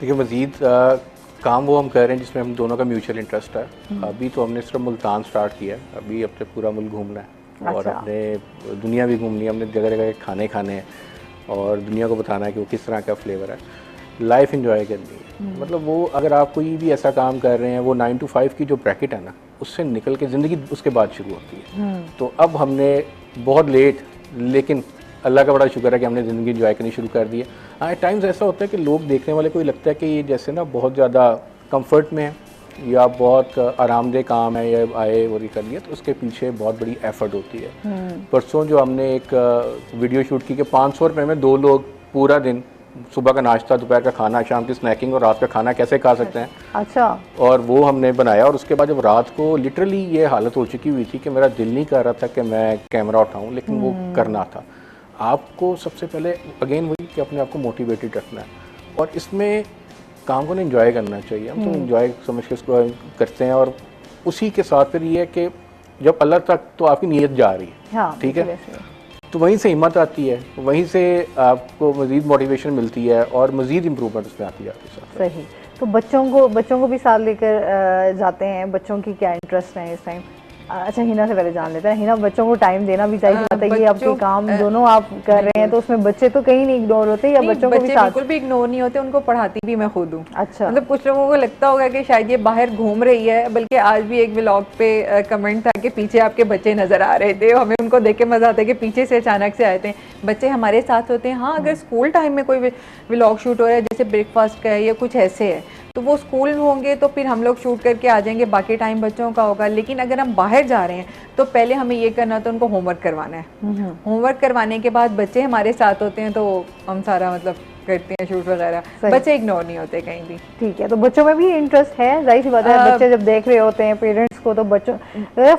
देखिए, मज़ीद काम वो हम कर रहे हैं जिसमें हम दोनों का म्यूचुअल इंटरेस्ट है। अभी तो हमने सिर्फ मुल्तान स्टार्ट किया है, अभी अब तक पूरा मुल्क घूमना है और अपने दुनिया भी घूमनी है, हमने जगह जगह के खाने खाने हैं और दुनिया को बताना है कि वो किस तरह का फ्लेवर है, लाइफ इंजॉय करनी है। मतलब वो अगर आप कोई भी ऐसा काम कर रहे हैं, वो 9 to 5 की जो ब्रैकेट है ना, उससे निकल के ज़िंदगी उसके बाद शुरू होती है। तो अब हमने बहुत लेट, लेकिन अल्लाह का बड़ा शुक्र है कि हमने ज़िंदगी इंजॉय करनी शुरू कर दी है। हाँ, एट टाइम्स ऐसा होता है कि लोग देखने वाले को लगता है कि ये जैसे ना बहुत ज़्यादा कंफर्ट में है या बहुत आरामदेह काम है या आए और ये कर लिया, तो उसके पीछे बहुत बड़ी एफर्ट होती है। परसों जो हमने एक वीडियो शूट की कि 500 रुपये में 2 लोग पूरा दिन, सुबह का नाश्ता, दोपहर का खाना, शाम की स्नैकिंग और रात का खाना कैसे खा सकते हैं। अच्छा। और वो हमने बनाया और उसके बाद जब रात को लिटरली ये हालत हो चुकी हुई थी कि मेरा दिल नहीं कर रहा था कि मैं कैमरा उठाऊं, लेकिन वो करना था। आपको सबसे पहले अगेन वही कि अपने आप को मोटिवेटेड रखना है और इसमें काम को एंजॉय करना चाहिए। हम तो एंजॉय समझ के इसको करते हैं और उसी के साथ फिर ये है कि जब अल्लाह तक तो आपकी नीयत जा रही है, ठीक है, तो वहीं से हिम्मत आती है, वहीं से आपको मज़ीद मोटिवेशन मिलती है और मज़ीद इम्प्रूवमेंट उसमें आती जाती है। सही। तो बच्चों को भी साथ लेकर जाते हैं, बच्चों की क्या इंटरेस्ट है इस टाइम? अच्छा, हिना से पहले जान लेते हैं। हिना, बच्चों को टाइम देना भी चाहिए, पता है कि आपके काम दोनों आप कर रहे हैं, तो उसमें बच्चे तो कहीं नहीं इग्नोर होते या बच्चों को भी साथ? बिल्कुल भी इग्नोर नहीं होते, उनको पढ़ाती भी मैं खुद हूँ। अच्छा। मतलब कुछ लोगों को लगता होगा कि शायद ये बाहर घूम रही है, बल्कि आज भी एक व्लॉग पे कमेंट था कि पीछे आपके बच्चे नजर आ रहे थे, हमें उनको देख के मजा आता है कि पीछे से अचानक से आए थे। बच्चे हमारे साथ होते हैं। हाँ, अगर स्कूल टाइम में कोई व्लॉग शूट हो रहा है, जैसे ब्रेकफास्ट का है या कुछ ऐसे है, तो वो स्कूल होंगे तो फिर हम लोग शूट करके आ जाएंगे, बाकी टाइम बच्चों का होगा। लेकिन अगर हम बाहर जा रहे हैं तो पहले हमें ये करना तो उनको होमवर्क करवाना है। होमवर्क करवाने के बाद बच्चे हमारे साथ होते हैं तो हम सारा मतलब करते हैं शूट वगैरह, बच्चे इग्नोर नहीं होते कहीं भी। ठीक है, तो बच्चों में भी इंटरेस्ट है, जाहिर सी बात है, बच्चे जब देख रहे होते हैं पेरेंट्स को तो बच्चों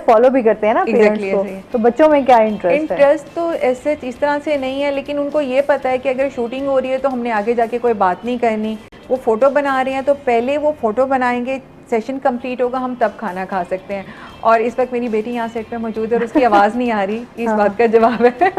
फॉलो भी करते हैं ना पेरेंट्स को, तो बच्चों में क्या इंटरेस्ट है? इंटरेस्ट तो ऐसे इस तरह से नहीं है, लेकिन उनको ये पता है कि अगर शूटिंग हो रही है तो हमने आगे जाके कोई बात नहीं करनी। वो फ़ोटो बना रहे हैं तो पहले वो फ़ोटो बनाएंगे, सेशन कंप्लीट होगा, हम तब खाना खा सकते हैं। और इस वक्त मेरी बेटी यहाँ सेट पे मौजूद है और उसकी आवाज़ नहीं आ रही, इस बात का जवाब है।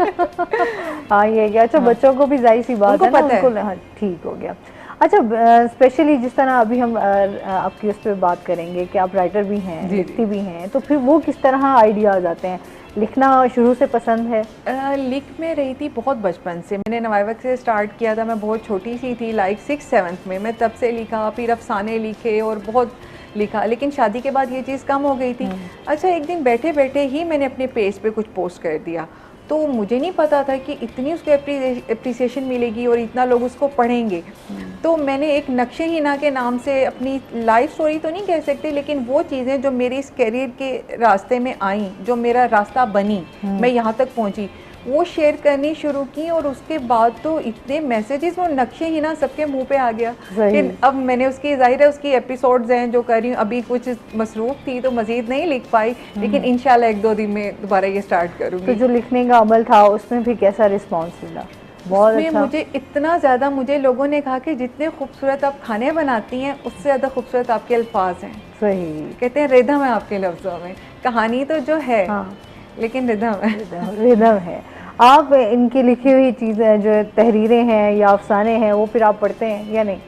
हाँ ये क्या, अच्छा बच्चों को भी जाहिर सी बात है ना, उनको हाँ, ठीक हो गया। अच्छा स्पेशली जिस तरह अभी हम आपकी उस पर बात करेंगे कि आप राइटर भी हैं, लिखती भी हैं, तो फिर वो किस तरह आइडियाज़ आते हैं? लिखना शुरू से पसंद है? लिख में रही थी बहुत बचपन से। मैंने नवावक से स्टार्ट किया था, मैं बहुत छोटी सी थी, लाइक 6-7 में मैं तब से लिखा, फिर अफसाने लिखे और बहुत लिखा। लेकिन शादी के बाद ये चीज़ कम हो गई थी। अच्छा एक दिन बैठे बैठे ही मैंने अपने पेज पे कुछ पोस्ट कर दिया, तो मुझे नहीं पता था कि इतनी उसको एप्रिसिएशन मिलेगी और इतना लोग उसको पढ़ेंगे। तो मैंने एक नक्शे हिना के नाम से अपनी लाइफ स्टोरी तो नहीं कह सकते, लेकिन वो चीज़ें जो मेरे इस करियर के रास्ते में आई, जो मेरा रास्ता बनी, मैं यहाँ तक पहुँची, वो शेयर करनी शुरू की। और उसके बाद तो इतने मैसेजेस और नक्शे हिना सबके मुंह पे आ गया कि अब मैंने उसकी, जाहिर है उसकी एपिसोड्स हैं जो कर रही हूँ, अभी कुछ मसरूफ़ थी तो मज़ीद नहीं लिख पाई, लेकिन इंशाल्लाह 1-2 दिन में दोबारा ये स्टार्ट करूँगी। तो जो लिखने का अमल था उसमें भी कैसा रिस्पॉन्स मिला? बहुत अच्छा। मुझे इतना ज़्यादा, मुझे लोगों ने कहा कि जितने खूबसूरत आप खाने बनाती हैं उससे ज़्यादा खूबसूरत आपके अल्फाज हैं। सही कहते हैं रिदम है आपके लफ्ज़ों में, कहानी तो जो है लेकिन रिदम है। रिदम है। आप इनकी लिखी हुई चीज़ें जो तहरीरें हैं या अफसाने हैं वो फिर आप पढ़ते हैं या नहीं?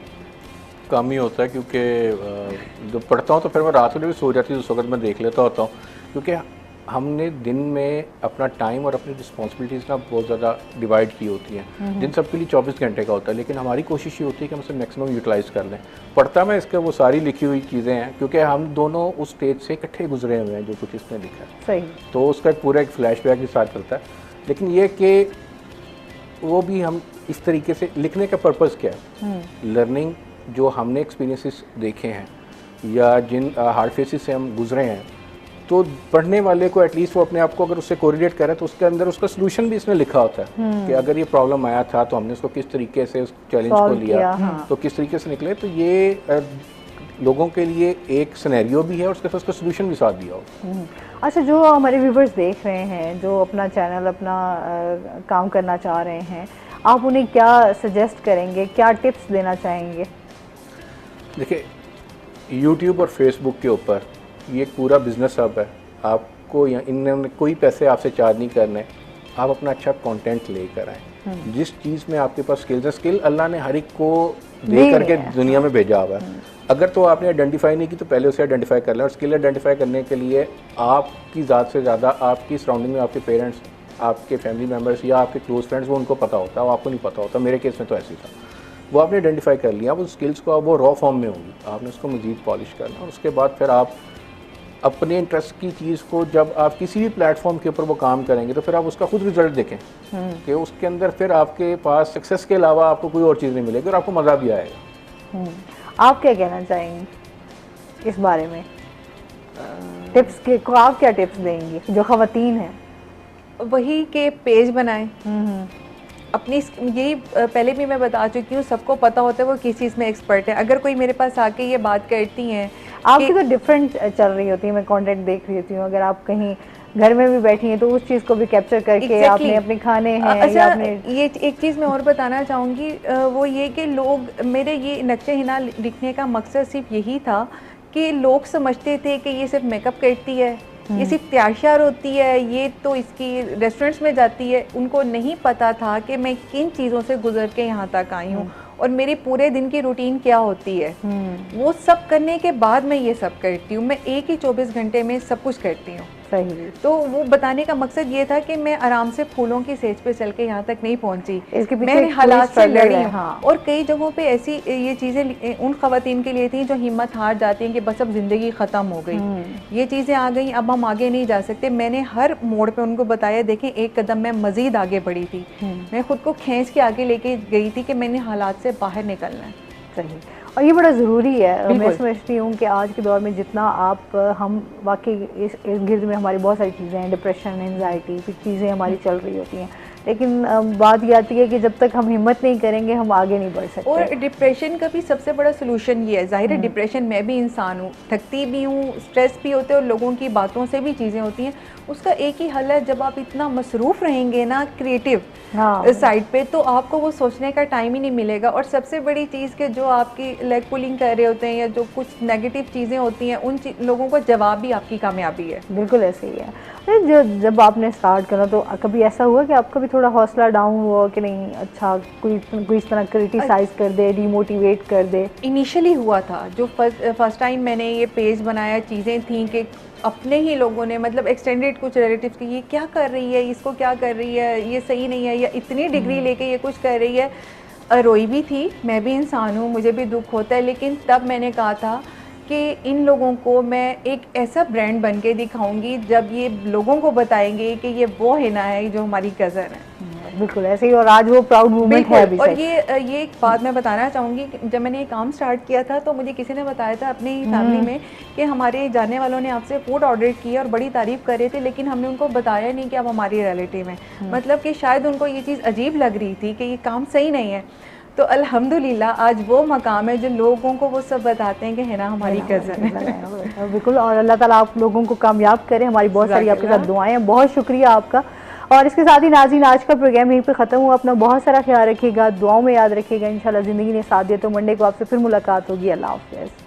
कम ही होता है, क्योंकि जब पढ़ता हूँ तो फिर मैं रात में भी सो जाती हूँ, उस वक्त मैं देख लेता होता हूँ, क्योंकि हमने दिन में अपना टाइम और अपनी रिस्पॉन्सिबिलिटीज़ ना बहुत ज़्यादा डिवाइड की होती हैं। दिन सबके लिए 24 घंटे का होता है, लेकिन हमारी कोशिश ये होती है कि हम उसे मैक्सिमम यूटिलाइज़ कर लें। पढ़ता मैं इसके वो सारी लिखी हुई चीज़ें हैं, क्योंकि हम दोनों उस स्टेज से इकट्ठे गुजरे हुए हैं जो कुछ इसने लिखा है। सही। तो उसका पूरा एक फ्लैशबैक के साथ चलता है। लेकिन ये कि वो भी हम इस तरीके से लिखने का पर्पज़ क्या है, लर्निंग जो हमने एक्सपीरियंसेस देखे हैं या जिन हार्ड फेसिस से हम गुजरे हैं, तो पढ़ने वाले को एटलीस्ट वो अपने आप को अगर उससे कोरिलेट करे तो उसके अंदर उसका सोल्यूशन भी इसमें लिखा होता है कि अगर ये प्रॉब्लम आया था तो हमने उसको किस तरीके से उस चैलेंज को लिया, तो किस तरीके से निकले। तो ये लोगों के लिए एक सिनेरियो भी है और उसके साथ उसका सोल्यूशन भी साथ दिया हो। अच्छा, जो हमारे व्यूवर्स देख रहे हैं, जो अपना चैनल, अपना काम करना चाह रहे हैं, आप उन्हें क्या सजेस्ट करेंगे, क्या टिप्स देना चाहेंगे? देखिए, यूट्यूब और फेसबुक के ऊपर ये एक पूरा बिजनेस हब है। आपको इनमें कोई पैसे आपसे चार्ज नहीं करने, आप अपना अच्छा कंटेंट लेकर आएँ। जिस चीज़ में आपके पास स्किल्स है, स्किल अल्लाह ने हर एक को दे करके दुनिया में भेजा हुआ है। अगर तो आपने आइडेंटिफाई नहीं की तो पहले उसे आइडेंटिफाई कर लें। और स्किल आइडेंटिफाई करने के लिए आपकी ज़्यादा से ज़्यादा आपकी सराउंडिंग में आपके पेरेंट्स, आपके फैमिली मेम्बर्स या आपके क्लोज फ्रेंड्स, वो उनको पता होता है, वो आपको नहीं पता होता। मेरे केस में तो ऐसे ही था। वो आपने आइडेंटिफाई कर लिया, वो स्किल्स को अब वो रॉ फॉर्म में होंगी, आपने उसको मज़ीद पॉलिश करना। और उसके बाद फिर आप अपने इंटरेस्ट की चीज़ को, जब आप किसी भी प्लेटफॉर्म के ऊपर वो काम करेंगे तो फिर आप उसका खुद रिजल्ट देखें कि उसके अंदर फिर आपके पास सक्सेस के अलावा आपको कोई और चीज़ नहीं मिलेगी और आपको मज़ा भी आएगा। आप क्या कहना चाहेंगे इस बारे में? टिप्स के को आप क्या टिप्स देंगी जो ख़वातीन हैं? वही के पेज बनाएं अपनी, यही पहले भी मैं बता चुकी हूँ, सबको पता होता है वो किस चीज़ में एक्सपर्ट है। अगर कोई मेरे पास आके ये बात करती हैं, आपकी तो डिफरेंट चल रही होती है, मैं कंटेंट देख रही होती हूँ, अगर आप कहीं घर में भी बैठी हैं तो उस चीज़ को भी कैप्चर करके आपने अपने खाने हैं। अच्छा, या आपने ये एक चीज़ मैं और बताना चाहूँगी, वो ये कि लोग, मेरे ये नक्शे हिना लिखने का मकसद सिर्फ यही था कि लोग समझते थे कि ये सिर्फ मेकअप करती है, ये सिर्फ तैयार होती है, ये तो इसकी रेस्टोरेंट्स में जाती है। उनको नहीं पता था कि मैं किन चीज़ों से गुजर के यहाँ तक आई हूँ और मेरी पूरे दिन की रूटीन क्या होती है। वो सब करने के बाद मैं ये सब करती हूँ। मैं एक ही 24 घंटे में सब कुछ करती हूँ। सही। तो वो बताने का मकसद ये था कि मैं आराम से फूलों की सेज पे चल के यहाँ तक नहीं पहुँची, मैंने हालात से लड़ी हूँ। हाँ। और कई जगहों पे ऐसी ये चीज़ें उन ख़वातीन के लिए थी जो हिम्मत हार जाती हैं कि बस अब ज़िंदगी ख़त्म हो गई, ये चीज़ें आ गई, अब हम आगे नहीं जा सकते। मैंने हर मोड़ पे उनको बताया, देखें एक कदम मैं मज़ीद आगे बढ़ी थी, मैं ख़ुद को खींच के आगे लेके गई थी कि मैंने हालात से बाहर निकलना है। सही, और ये बड़ा ज़रूरी है। मैं बिल्कुल। समझती हूँ कि आज के दौर में जितना आप हम वाकई इस इर्द गिर्द में हमारी बहुत सारी चीज़ें हैं, डिप्रेशन, एंजाइटी, कुछ चीज़ें हमारी चल रही होती हैं, लेकिन बात ये आती है कि जब तक हम हिम्मत नहीं करेंगे हम आगे नहीं बढ़ सकते। और डिप्रेशन का भी सबसे बड़ा सोल्यूशन ये है, ज़ाहिर है डिप्रेशन, मैं भी इंसान हूँ, थकती भी हूँ, स्ट्रेस भी होते हैं और लोगों की बातों से भी चीज़ें होती हैं। उसका एक ही हल है, जब आप इतना मसरूफ़ रहेंगे ना क्रिएटिव हाँ। साइड पे, तो आपको वो सोचने का टाइम ही नहीं मिलेगा। और सबसे बड़ी चीज़ कि जो आपकी लेग पुलिंग कर रहे होते हैं या जो कुछ नेगेटिव चीज़ें होती हैं, उन लोगों का जवाब भी आपकी कामयाबी है। बिल्कुल ऐसे ही है। अरे जब आपने स्टार्ट करा तो कभी ऐसा हुआ कि आपका भी थोड़ा हौसला डाउन हुआ कि नहीं, अच्छा कोई इस तरह क्रिटिसाइज कर दे, डिमोटिवेट कर दे? इनिशियली हुआ था, जो फर्स्ट टाइम मैंने ये पेज बनाया, चीज़ें थी कि अपने ही लोगों ने, मतलब एक्सटेंडेड कुछ रिलेटिव्स की, ये क्या कर रही है, इसको क्या कर रही है, ये सही नहीं है, या इतनी डिग्री लेके ये कुछ कर रही है। रोई भी थी, मैं भी इंसान हूँ, मुझे भी दुख होता है, लेकिन तब मैंने कहा था कि इन लोगों को मैं एक ऐसा ब्रांड बन के दिखाऊंगी जब ये लोगों को बताएंगे कि ये वो हिना है जो हमारी कज़न है। बिल्कुल ऐसे ही, और आज वो प्राउड मोमेंट है अभी और तक। ये एक बात मैं बताना चाहूँगी कि जब मैंने ये काम स्टार्ट किया था तो मुझे किसी ने बताया था अपनी फैमिली में कि हमारे जानने वालों ने आपसे फूड ऑर्डर किया और बड़ी तारीफ़ कर रहे थे, लेकिन हमने उनको बताया नहीं कि आप हमारी रिलेटिव हैं। मतलब कि शायद उनको ये चीज़ अजीब लग रही थी कि ये काम सही नहीं है। तो अल्हम्दुलिल्लाह आज वो मकाम है जो लोगों को वो सब बताते हैं कि हिना हमारी कज़न है। बिल्कुल, और अल्लाह ताला आप लोगों को कामयाब करे। हमारी बहुत सारी आपके साथ दुआएं हैं। बहुत शुक्रिया आपका। और इसके साथ ही नाज़रीन, आज का प्रोग्राम यहीं पे ख़त्म हुआ। अपना बहुत सारा ख्याल रखिएगा, दुआओं में याद रखिएगा। इंशाल्लाह ज़िंदगी ने साथ दिया तो मंडे को आपसे फिर मुलाकात होगी। अल्लाह हाफ़िज़।